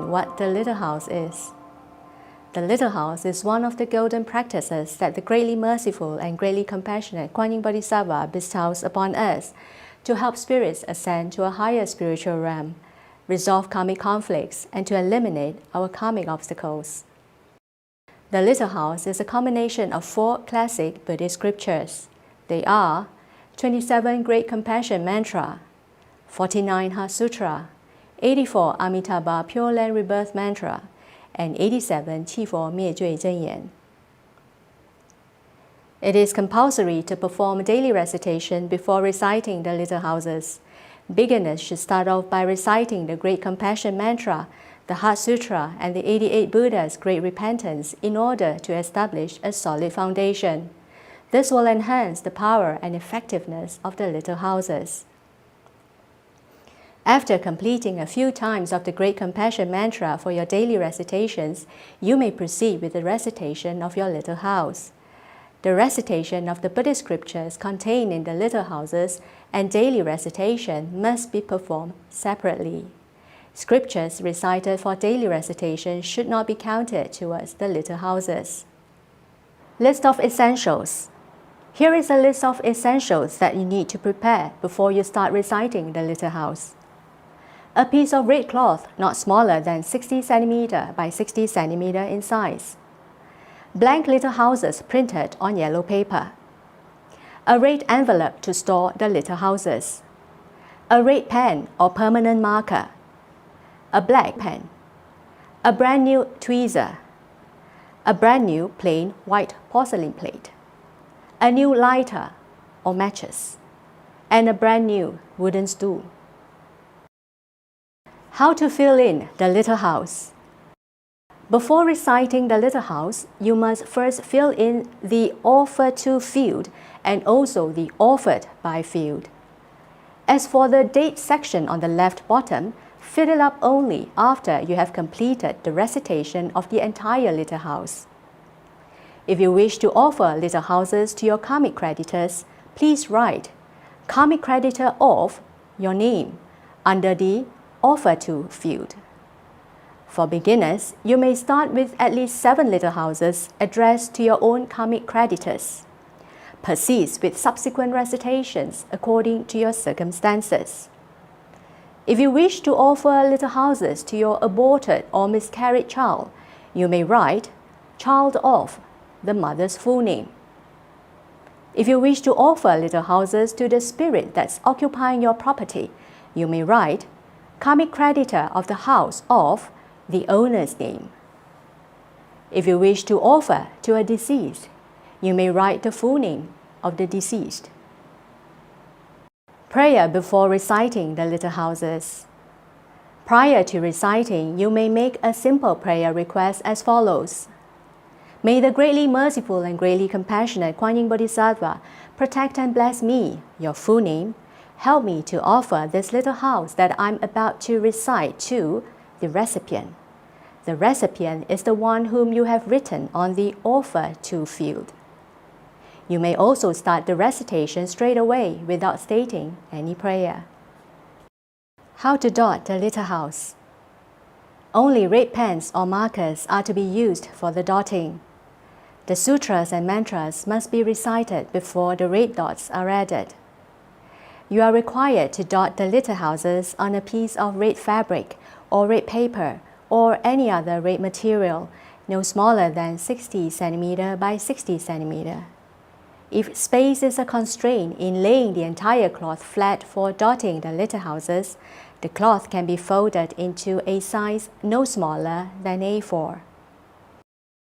what the little house is. The little house is one of the golden practices that the greatly merciful and greatly compassionate Guan Yin Bodhisattva bestows upon us to help spirits ascend to a higher spiritual realm, resolve karmic conflicts, and to eliminate our karmic obstacles. The little house is a combination of 4 classic Buddhist scriptures. They are 27 Great Compassion Mantra, 49 Heart Sutra, 84 Amitabha Pure Land Rebirth Mantra, and 87 Qi Fo Mie Zhui Zhen Yan. It is compulsory to perform daily recitation before reciting the little houses. Beginners should start off by reciting the Great Compassion Mantra, the Heart Sutra, and the 88 Buddhas' Great Repentance in order to establish a solid foundation. This will enhance the power and effectiveness of the little houses. After completing a few times of the Great Compassion Mantra for your daily recitations, you may proceed with the recitation of your little house. The recitation of the Buddhist scriptures contained in the little houses and daily recitation must be performed separately. Scriptures recited for daily recitation should not be counted towards the little houses. List of essentials. Here is a list of essentials that you need to prepare before you start reciting the little house. A piece of red cloth not smaller than 60 cm by 60 cm in size. Blank little houses printed on yellow paper. A red envelope to store the little houses. A red pen or permanent marker. A black pen. A brand new tweezer. A brand new plain white porcelain plate. A new lighter or matches. And a brand new wooden stool. How to fill in the little house. Before reciting the little house, you must first fill in the offer to field and also the offered by field. As for the date section on the left bottom, fill it up only after you have completed the recitation of the entire little house. If you wish to offer little houses to your karmic creditors, please write karmic creditor of your name under the offer to field. For beginners, you may start with at least 7 little houses addressed to your own karmic creditors. Persist with subsequent recitations according to your circumstances. If you wish to offer little houses to your aborted or miscarried child, you may write child of the mother's full name. If you wish to offer little houses to the spirit that's occupying your property, you may write karmic creditor of the house of the owner's name. If you wish to offer to a deceased, you may write the full name of the deceased. Prayer before reciting the little houses. Prior to reciting, you may make a simple prayer request as follows. May the greatly merciful and greatly compassionate Guan Yin Bodhisattva protect and bless me, your full name. Help me to offer this little house that I'm about to recite to the recipient. The recipient is the one whom you have written on the offer to field. You may also start the recitation straight away without stating any prayer. How to dot the little house. Only red pens or markers are to be used for the dotting. The sutras and mantras must be recited before the red dots are added. You are required to dot the little houses on a piece of red fabric or red paper or any other red material, no smaller than 60 cm by 60 cm. If space is a constraint in laying the entire cloth flat for dotting the little houses, the cloth can be folded into a size no smaller than A4.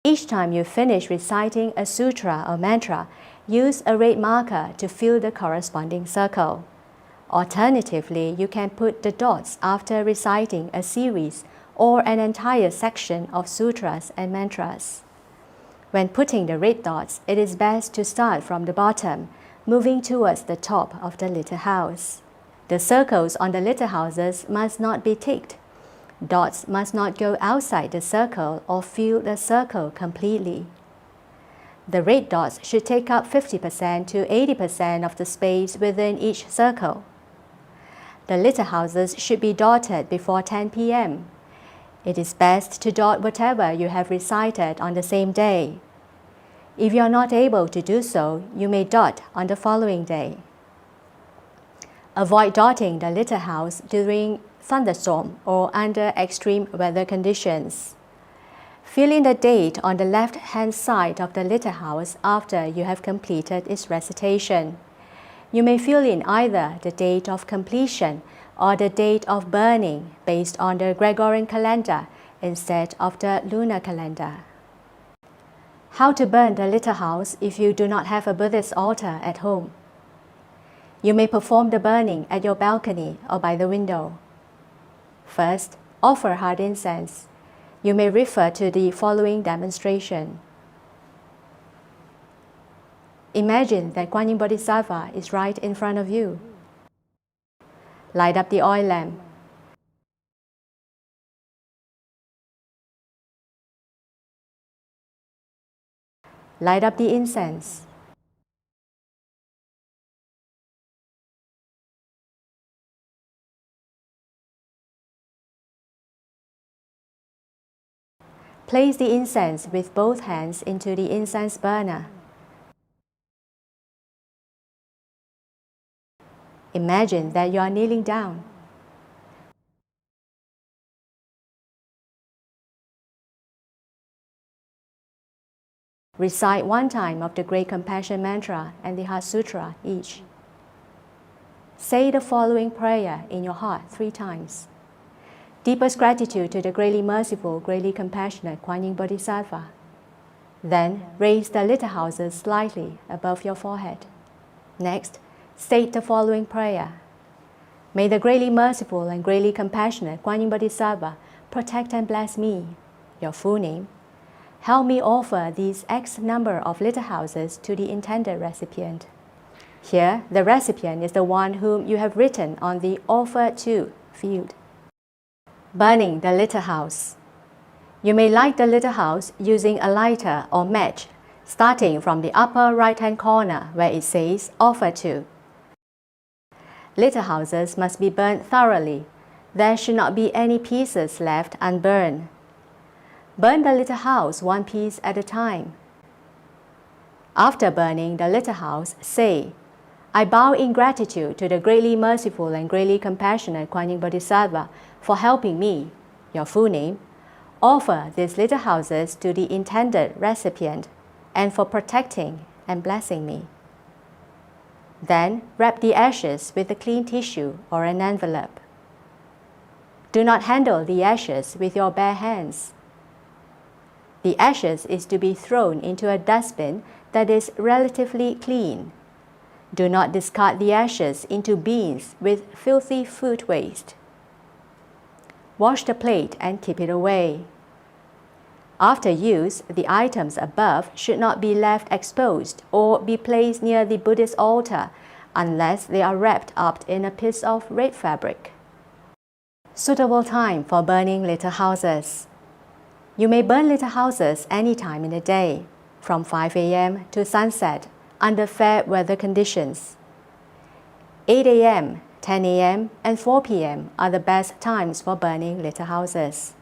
Each time you finish reciting a sutra or mantra, use a red marker to fill the corresponding circle. Alternatively, you can put the dots after reciting a series or an entire section of sutras and mantras. When putting the red dots, it is best to start from the bottom, moving towards the top of the little house. The circles on the little houses must not be ticked. Dots must not go outside the circle or fill the circle completely. The red dots should take up 50% to 80% of the space within each circle. The little houses should be dotted before 10 p.m. It is best to dot whatever you have recited on the same day. If you are not able to do so, you may dot on the following day. Avoid dotting the little house during thunderstorm or under extreme weather conditions. Fill in the date on the left-hand side of the little house after you have completed its recitation. You may fill in either the date of completion or the date of burning based on the Gregorian calendar instead of the lunar calendar. How to burn the little house if you do not have a Buddhist altar at home. You may perform the burning at your balcony or by the window. First, offer hard incense. You may refer to the following demonstration. Imagine that Guan Yin Bodhisattva is right in front of you. Light up the oil lamp. Light up the incense. Place the incense with both hands into the incense burner. Imagine that you are kneeling down. Recite one time of the Great Compassion Mantra and the Heart Sutra each. Say the following prayer in your heart 3 times. Deepest gratitude to the greatly merciful, greatly compassionate Guan Yin Bodhisattva. Then raise the little houses slightly above your forehead. Next, state the following prayer. May the greatly merciful and greatly compassionate Guan Yin Bodhisattva protect and bless me, your full name. Help me offer these X number of little houses to the intended recipient. Here, the recipient is the one whom you have written on the Offer To field. Burning the little house. You may light the little house using a lighter or match, starting from the upper right-hand corner where it says Offer To. Little houses must be burnt thoroughly. There should not be any pieces left unburned. Burn the little house 1 piece at a time. After burning the little house, say, I bow in gratitude to the greatly merciful and greatly compassionate Guan Yin Bodhisattva for helping me, your full name, offer these little houses to the intended recipient and for protecting and blessing me. Then wrap the ashes with a clean tissue or an envelope. Do not handle the ashes with your bare hands. The ashes is to be thrown into a dustbin that is relatively clean. Do not discard the ashes into bins with filthy food waste. Wash the plate and keep it away. After use, the items above should not be left exposed or be placed near the Buddhist altar unless they are wrapped up in a piece of red fabric. Suitable time for burning little houses. You may burn little houses any time in the day, from 5 a.m. to sunset, under fair weather conditions. 8 a.m., 10 a.m., and 4 p.m. are the best times for burning little houses.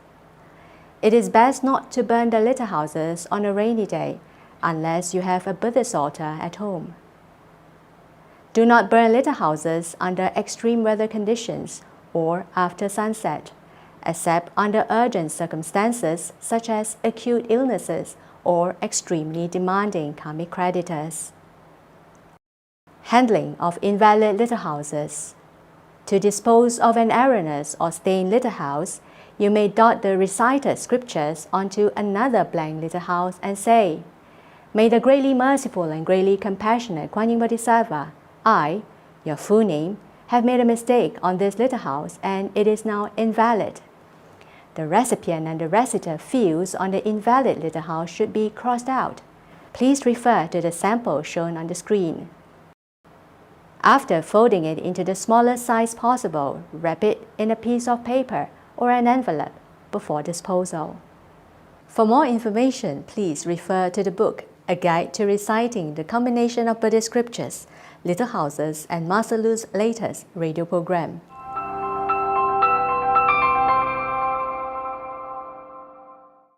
It is best not to burn the little houses on a rainy day unless you have a Buddhist altar at home. Do not burn little houses under extreme weather conditions or after sunset, except under urgent circumstances such as acute illnesses or extremely demanding karmic creditors. Handling of invalid little houses. To dispose of an erroneous or stained little house, you may dot the recited scriptures onto another blank little house and say, May the greatly merciful and greatly compassionate Guan Yin Bodhisattva, I, your full name, have made a mistake on this little house and it is now invalid. The recipient and the reciter fields on the invalid little house should be crossed out. Please refer to the sample shown on the screen. After folding it into the smallest size possible, wrap it in a piece of paper or an envelope before disposal. For more information, please refer to the book, A Guide to Reciting the Combination of Buddhist Scriptures, Little Houses, and Master Lu's latest radio program.